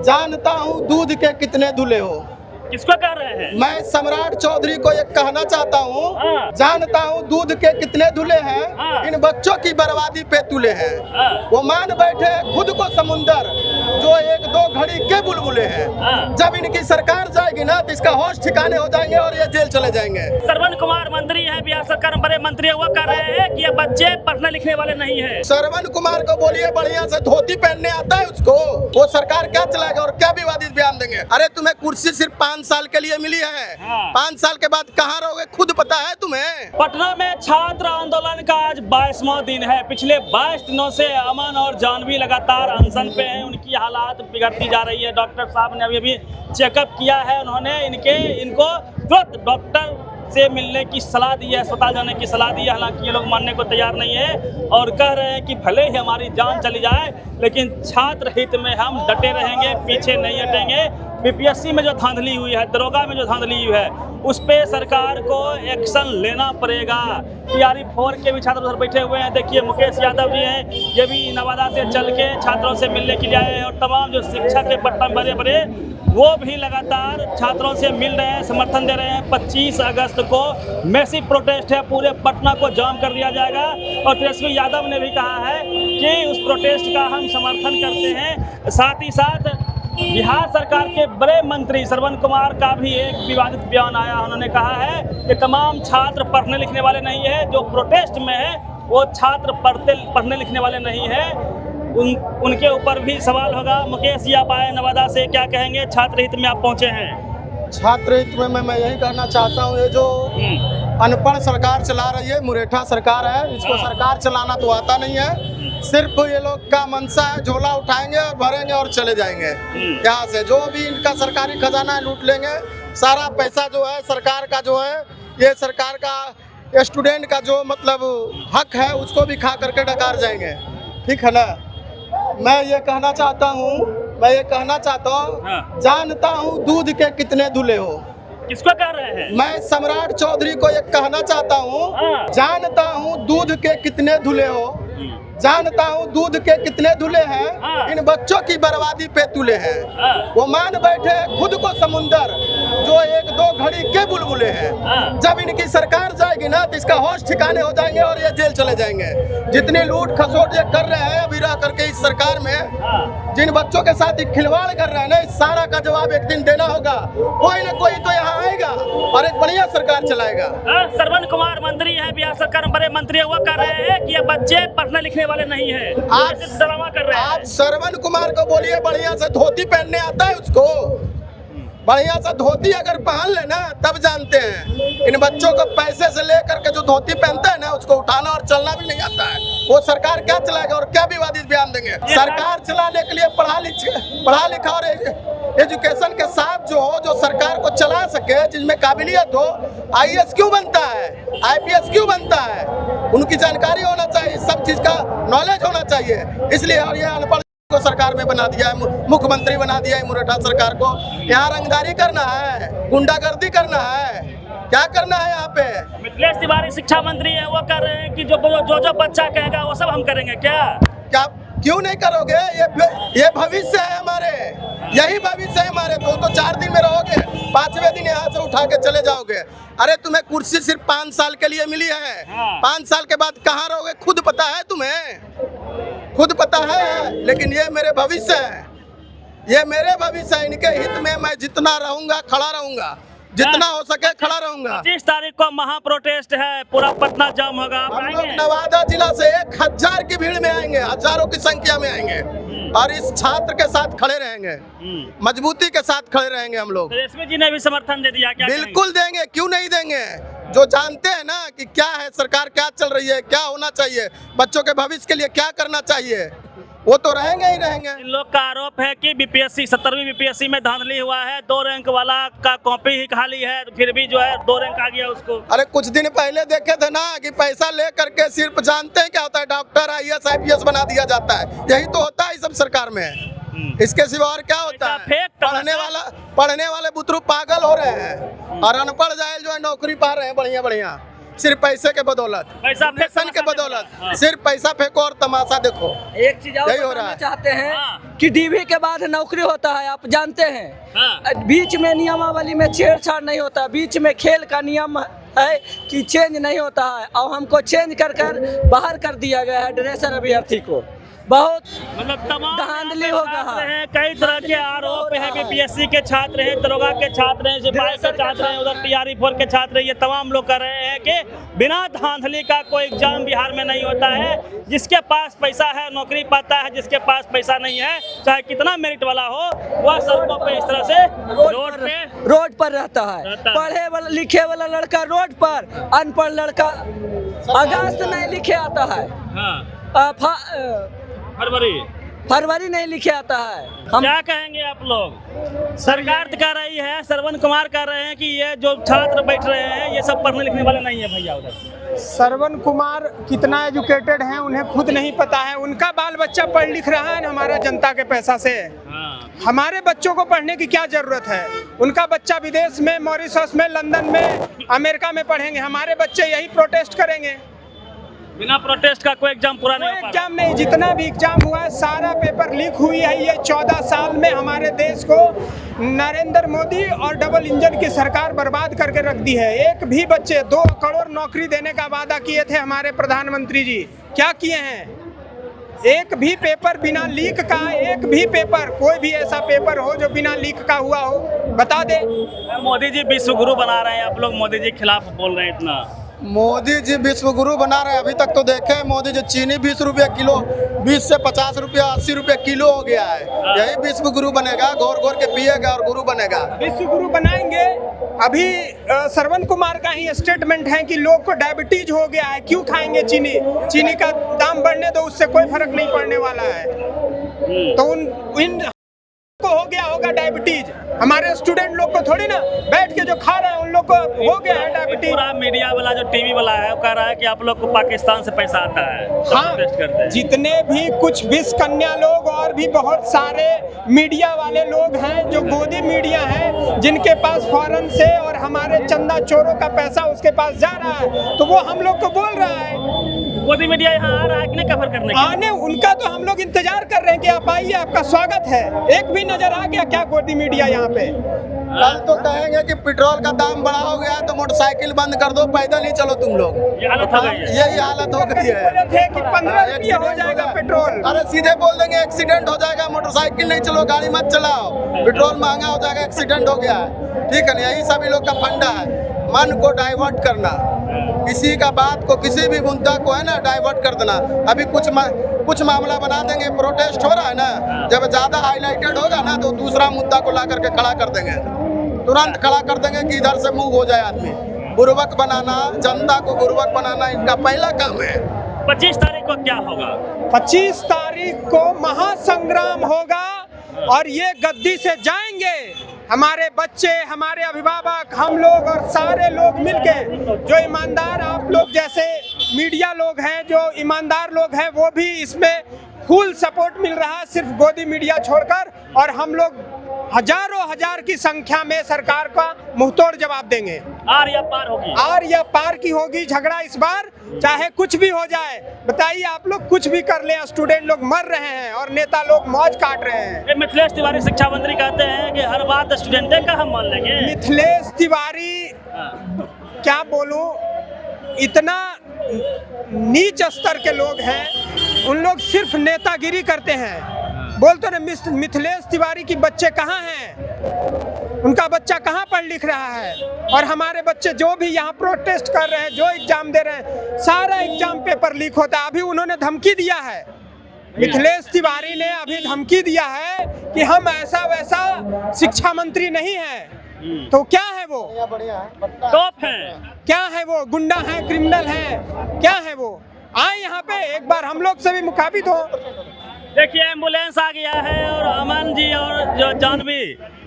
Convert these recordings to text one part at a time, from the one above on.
जानता हूँ दूध के कितने दूल्हे हो। किसको कह रहे हैं? मैं सम्राट चौधरी को एक कहना चाहता हूँ, हाँ। जानता हूँ दूध के कितने दूल्हे हैं, हाँ। इन बच्चों की बर्बादी पे तुले हैं। हाँ। वो मान बैठे खुद को समुंदर, जो एक दो घड़ी के बुलबुले हैं। हाँ। जब इनकी सरकार जाएगी ना तो इसका होश ठिकाने हो जाएंगे और ये जेल चले जाएंगे। श्रवण कुमार मंत्री है, बिहार सरकार में बड़े मंत्री है, वो कह रहे हैं कि ये बच्चे पढ़ने लिखने वाले नहीं है। श्रवण कुमार को बोलिए बढ़िया से धोती पहनने आता है उसको, वो सरकार क्या चलाएगा और क्या विवादित बयान देंगे। अरे तुम्हें कुर्सी सिर्फ 5 साल के लिए मिली है, हाँ। 5 साल के बाद कहाँ रहोगे खुद पता है तुम्हें। पटना में छात्र आंदोलन का आज 22वां दिन है। पिछले 22 दिनों से अमन और जानवी लगातार अनशन पे हैं, उनकी हालात बिगड़ती जा रही है। डॉक्टर साहब ने अभी चेकअप किया है, उन्होंने इनको तुरंत डॉक्टर से मिलने की सलाह दी है, अस्पताल जाने की सलाह दी है। हालांकि ये लोग मानने को तैयार नहीं है और कह रहे हैं कि भले ही हमारी जान चली जाए लेकिन छात्र हित में हम डटे रहेंगे, पीछे नहीं हटेंगे। बीपीएससी में जो धांधली हुई है, दरोगा में जो धांधली हुई है, उस पे सरकार को एक्शन लेना पड़ेगा। टीआरई 4 के भी छात्र उधर बैठे हुए हैं। देखिए मुकेश यादव जी हैं, ये भी नवादा से चल के छात्रों से मिलने के लिए आए हैं और तमाम जो शिक्षक है पटना में बड़े बड़े, वो भी लगातार छात्रों से मिल रहे हैं, समर्थन दे रहे हैं। 25 अगस्त को मैसिव प्रोटेस्ट है, पूरे पटना को जाम कर दिया जाएगा और तेजस्वी यादव ने भी कहा है कि उस प्रोटेस्ट का हम समर्थन करते हैं। साथ ही साथ बिहार सरकार के बड़े मंत्री श्रवण कुमार का भी एक विवादित बयान आया। उन्होंने कहा है कि तमाम छात्र पढ़ने लिखने वाले नहीं है, जो प्रोटेस्ट में है वो छात्र पढ़ने लिखने वाले नहीं है। उनके ऊपर भी सवाल होगा। मुकेश जी आप आए नवादा से, क्या कहेंगे? छात्र हित में आप पहुंचे हैं। छात्र हित में मैं यही कहना चाहता हूँ, ये जो अनपढ़ सरकार चला रही है, मुरेठा सरकार है, इसको सरकार चलाना तो आता नहीं है। सिर्फ ये लोग का मनसा है, झोला उठाएंगे और भरेंगे और चले जाएंगे। यहाँ से जो भी इनका सरकारी खजाना है लूट लेंगे। सारा पैसा जो है सरकार का, जो है ये सरकार का स्टूडेंट का जो मतलब हक है उसको भी खा करके डकार जाएंगे। ठीक है ना। मैं ये कहना चाहता हूँ, हाँ। जानता हूँ दूध के कितने दूल्हे हो। किसको कह रहे हैं? मैं सम्राट चौधरी को एक कहना चाहता हूँ, हाँ। जानता हूँ दूध के कितने दूल्हे हो, जानता हूँ दूध के कितने दूल्हे हैं, हाँ। इन बच्चों की बर्बादी पे तुले हैं। हाँ। वो मान बैठे खुद को समुंदर, जो एक दो घड़ी के बुलबुले हैं। हाँ। जब इनकी सरकार जाएगी ना तो इसका होश ठिकाने हो जाएंगे और ये जेल चले जाएंगे। जितनी लूट खसोट ये कर रहे हैं अभी रह करके इस सरकार में, हाँ। जिन बच्चों के साथ खिलवाड़ कर रहे हैं ना, इस सारा का जवाब एक दिन देना होगा। कोई ना कोई तो यहाँ आएगा और एक बढ़िया सरकार चलाएगा। श्रवण कुमार मंत्री है, बिहार सरकार में बड़े मंत्री है, वो कह रहे हैं कि ये बच्चे पढ़ने लिखने वाले नहीं है। आप ड्रामा कर रहे हैं। आप श्रवण कुमार को बोलिए बढ़िया से धोती पहनने आता है उसको, बढ़िया सा धोती अगर पहन लेना तब जानते हैं। इन बच्चों को पैसे से लेकर के जो धोती पहनता है ना उसको उठाना और चलना भी नहीं आता है। वो सरकार क्या चलाएगा और क्या विवादित बयान देंगे। सरकार चलाने के लिए पढ़ा लिखा और एजुकेशन के साथ जो सरकार को चला सके, जिसमें काबिलियत हो, आईएएस क्यों बनता है, आईपीएस क्यों बनता है, उनकी जानकारी होना चाहिए, सब चीज का नॉलेज होना चाहिए। इसलिए और ये अनपढ़ को सरकार में बना दिया है, मुख्यमंत्री बना दिया है मुरेठा सरकार को। यहाँ रंगदारी करना है, गुंडागर्दी करना है, क्या करना है यहाँ पे। मिथिलेश तिवारी शिक्षा मंत्री है, वो कह रहे हैं कि जो बच्चा कहेगा वो सब हम करेंगे। क्या क्यों नहीं करोगे? ये भविष्य है हमारे, यही भविष्य है हमारे। तो 4 दिन में रहोगे, 5वें दिन यहाँ से उठा के चले जाओगे। अरे तुम्हें कुर्सी सिर्फ 5 साल के लिए मिली है, हाँ। 5 साल के बाद कहाँ रहोगे खुद पता है तुम्हें, खुद पता है। लेकिन ये मेरे भविष्य है, ये मेरे भविष्य है। इनके हित में मैं जितना रहूंगा खड़ा रहूंगा, जितना हो सके खड़ा रहूंगा। 25 तारीख को महा प्रोटेस्ट है, पूरा पटना जाम होगा। हम लोग नवादा जिला से 1000 की भीड़ में आएंगे, हजारों की संख्या में आएंगे और इस छात्र के साथ खड़े रहेंगे, मजबूती के साथ खड़े रहेंगे हम लोग। तेजस्वी जी ने भी समर्थन दे दिया। क्या बिल्कुल देंगे, क्यों नहीं देंगे। जो जानते हैं ना कि क्या है सरकार, क्या चल रही है, क्या होना चाहिए, बच्चों के भविष्य के लिए क्या करना चाहिए, वो तो रहेंगे ही रहेंगे। इन लोग का आरोप है कि बीपीएससी 17वीं बीपीएससी में धांधली हुआ है, 2 रैंक वाला का कॉपी ही खाली है, फिर भी जो है 2 रैंक आ गया उसको। अरे कुछ दिन पहले देखे थे ना कि पैसा ले करके सिर्फ जानते हैं क्या होता है, डॉक्टर आईएएस आईपीएस बना दिया जाता है। यही तो होता है सब सरकार में, इसके सिवा और क्या होता है। पढ़ने वाले बुतरू पागल हो रहे हैं और अनपढ़ जाहिल जो है नौकरी पा रहे हैं बढ़िया बढ़िया। सिर्फ पैसे के बदौलत, पैसा फेंक नेशन के तमाशा बदौलत, हाँ। सिर्फ पैसा फेंको और तमाशा देखो। एक चीज और यही हो रहा बताना है। चाहते हैं हाँ। कि डीवी के बाद नौकरी होता है, आप जानते हैं। हाँ। बीच में नियमावली में छेड़छाड़ नहीं होता, बीच में खेल का नियम है कि चेंज नहीं होता है, और हमको चेंज कर बाहर कर दिया गया है ड्रेसर अभ्यर्थी को। बहुत मतलब तमाम धांधली हो गया छात्र हैं, कई तरह के आरोप हैं, बीपीएससी के छात्र हैं, दरोगा के छात्र हैं, सिपाही के छात्र हैं, उधर टीआरई-4 के छात्र हैं। ये तमाम लोग कर रहे हैं कि बिना धांधली का कोई एग्जाम बिहार में नहीं होता है। जिसके पास पैसा है नौकरी पाता है, जिसके पास पैसा नहीं है चाहे कितना मेरिट वाला हो वह सड़कों पे इस तरह से रोड पर रहता है। पढ़े वाला लिखे वाला लड़का रोड पर, अनपढ़ लड़का अगस्त नहीं लिखे आता है, फरवरी नहीं लिखे आता है। हम क्या कहेंगे आप लोग? सरकार कह रही है, श्रवण कुमार कह रहे हैं कि ये जो छात्र बैठ रहे हैं ये सब पढ़ने लिखने वाले नहीं है भैया। उधर श्रवण कुमार कितना एजुकेटेड हैं उन्हें खुद नहीं पता है। उनका बाल बच्चा पढ़ लिख रहा है हमारा जनता के पैसा से। हमारे बच्चों को पढ़ने की क्या जरूरत है? उनका बच्चा विदेश में, मॉरिशस में, लंदन में, अमेरिका में पढ़ेंगे, हमारे बच्चे यही प्रोटेस्ट करेंगे। बिना प्रोटेस्ट का कोई एग्जाम पूरा नहीं हो पा रहा। एग्जाम नहीं, जितना भी एग्जाम हुआ है सारा पेपर लीक हुई है। ये 14 साल में हमारे देश को नरेंद्र मोदी और डबल इंजन की सरकार बर्बाद करके रख दी है। एक भी बच्चे 2 करोड़ नौकरी देने का वादा किए थे हमारे प्रधानमंत्री जी, क्या किए हैं? एक भी पेपर बिना लीक का, एक भी पेपर, कोई भी ऐसा पेपर हो जो बिना लीक का हुआ हो, बता दे। मोदी जी विश्व गुरु बना रहे हैं, आप लोग मोदी जी के खिलाफ बोल रहे हैं इतना। मोदी जी विश्व गुरु बना रहे हैं। अभी तक तो देखे मोदी जी, चीनी 20 रुपये किलो, 20 से 50 रुपया, 80 रुपये किलो हो गया है। यही विश्व गुरु बनेगा, घोर घोर के पिएगा और गुरु बनेगा। विश्व गुरु बनाएंगे। अभी श्रवण कुमार का ही स्टेटमेंट है कि लोग को डायबिटीज हो गया है, क्यों खाएंगे चीनी? चीनी का दाम बढ़ने दो, उससे कोई फर्क नहीं पड़ने वाला है। तो इन को हो गया होगा डायबिटीज, हमारे स्टूडेंट लोग को थोड़ी ना, बैठ के जो खा रहे हैं उन लोग को हो गया है डायबिटीज। पूरा मीडिया वाला जो टीवी वाला है वो कह रहा है कि आप लोग को पाकिस्तान से पैसा आता है। हाँ, करते हैं। जितने भी कुछ 20 कन्या लोग और भी बहुत सारे मीडिया वाले लोग हैं जो गोदी मीडिया हैं, जिनके पास फॉरेन से और हमारे चंदा चोरों का पैसा उसके पास जा रहा है, तो वो हम लोग को बोल रहा है। गोदी मीडिया यहाँ आ रहा है कि नहीं कवर करने के? आने उनका तो हम लोग इंतजार कर रहे हैं कि आप आइए, आपका स्वागत है। एक भी नजर आ गया क्या गोदी मीडिया यहाँ पे? कल तो कहेंगे कि पेट्रोल का दाम बढ़ा हो गया तो मोटरसाइकिल बंद कर दो, पैदल ही चलो तुम लोग। ये हालत हो गई है। यही हालत हो गई है। बोले थे कि 15 रुपये हो जाएगा पेट्रोल। अरे सीधे बोल देंगे एक्सीडेंट हो जाएगा, मोटरसाइकिल नहीं चलो, गाड़ी मत चलाओ, पेट्रोल महंगा हो जाएगा, एक्सीडेंट हो गया है। ठीक है ना, यही सभी लोग का फंडा है, मन को डाइवर्ट करना, किसी का बात को, किसी भी मुद्दा को है ना डाइवर्ट कर देना। अभी कुछ मामला बना देंगे, प्रोटेस्ट हो रहा है ना, जब ज्यादा हाईलाइटेड होगा ना तो दूसरा मुद्दा को ला करके खड़ा कर देंगे, तुरंत खड़ा कर देंगे कि इधर से मूव हो जाए आदमी। बुर्बक बनाना, जनता को बुर्बक बनाना इनका पहला काम है। 25 तारीख को क्या होगा? 25 तारीख को महासंग्राम होगा और ये गद्दी से जाएंगे हमारे बच्चे, हमारे अभिभावक, हम लोग और सारे लोग मिलके, जो ईमानदार आप लोग जैसे मीडिया लोग हैं, जो ईमानदार लोग हैं, वो भी इसमें फुल सपोर्ट मिल रहा है, सिर्फ गोदी मीडिया छोड़कर। और हम लोग हजारों हजार की संख्या में सरकार का मुंहतोड़ जवाब देंगे। आर या पार होगी, आर या पार की होगी झगड़ा इस बार, चाहे कुछ भी हो जाए। बताइए, आप लोग कुछ भी कर ले, स्टूडेंट लोग मर रहे हैं और नेता लोग मौज काट रहे हैं। मिथिलेश तिवारी शिक्षा मंत्री कहते हैं कि हर बात स्टूडेंट का हम मान लेंगे। मिथिलेश तिवारी क्या बोलूं, इतना नीच स्तर के लोग हैं, उन लोग सिर्फ नेतागिरी करते हैं। बोलते ना, मिथिलेश तिवारी की बच्चे कहाँ हैं? उनका बच्चा कहाँ पढ़ लिख रहा है? और हमारे बच्चे जो भी यहाँ प्रोटेस्ट कर रहे हैं, जो एग्जाम दे रहे हैं, सारा एग्जाम पेपर लीक होता है। अभी उन्होंने धमकी दिया है, मिथिलेश तिवारी ने अभी धमकी दिया है कि हम ऐसा वैसा शिक्षा मंत्री नहीं है। तो क्या है वो? टॉप है, क्या है वो? गुंडा है, क्रिमिनल है, क्या है वो? आए यहाँ पे, एक बार हम लोग से भी मुखाबित हो। देखिए एम्बुलेंस आ गया है और अमन जी और जो जानवी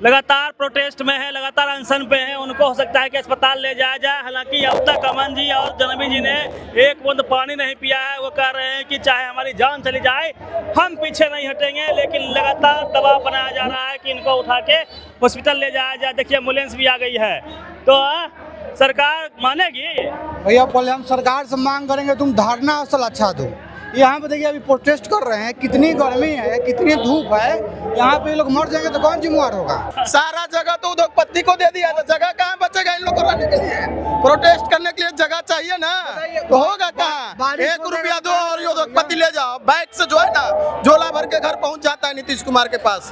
लगातार प्रोटेस्ट में है, लगातार अनशन पे हैं। उनको हो सकता है कि अस्पताल ले जाया जाए। हालांकि अब तक अमन जी और जानवी जी ने एक बूंद पानी नहीं पिया है। वो कह रहे हैं कि चाहे हमारी जान चली जाए हम पीछे नहीं हटेंगे, लेकिन लगातार दबाव बनाया जा रहा है कि इनको उठा के हॉस्पिटल ले जाया जाए। देखिए एम्बुलेंस भी आ गई है। तो सरकार मानेगी? भैया पहले हम सरकार से मांग करेंगे तुम धरना असल अच्छा दो। यहाँ पे देखिए अभी प्रोटेस्ट कर रहे हैं, कितनी गर्मी है, कितनी धूप है, यहाँ पे ये लोग मर जाएंगे तो कौन जिम्मेवार होगा? सारा जगह तो उद्योगपति को दे दिया, तो जगह कहाँ बचेगा इन लोगों को रहने के लिए? प्रोटेस्ट करने के लिए जगह चाहिए ना, तो होगा कहाँ? 1 रुपया दो और ये उद्योगपति ले जाओ, बाइक से जो है ना झोला भर के घर पहुंच जाता है नीतीश कुमार के पास।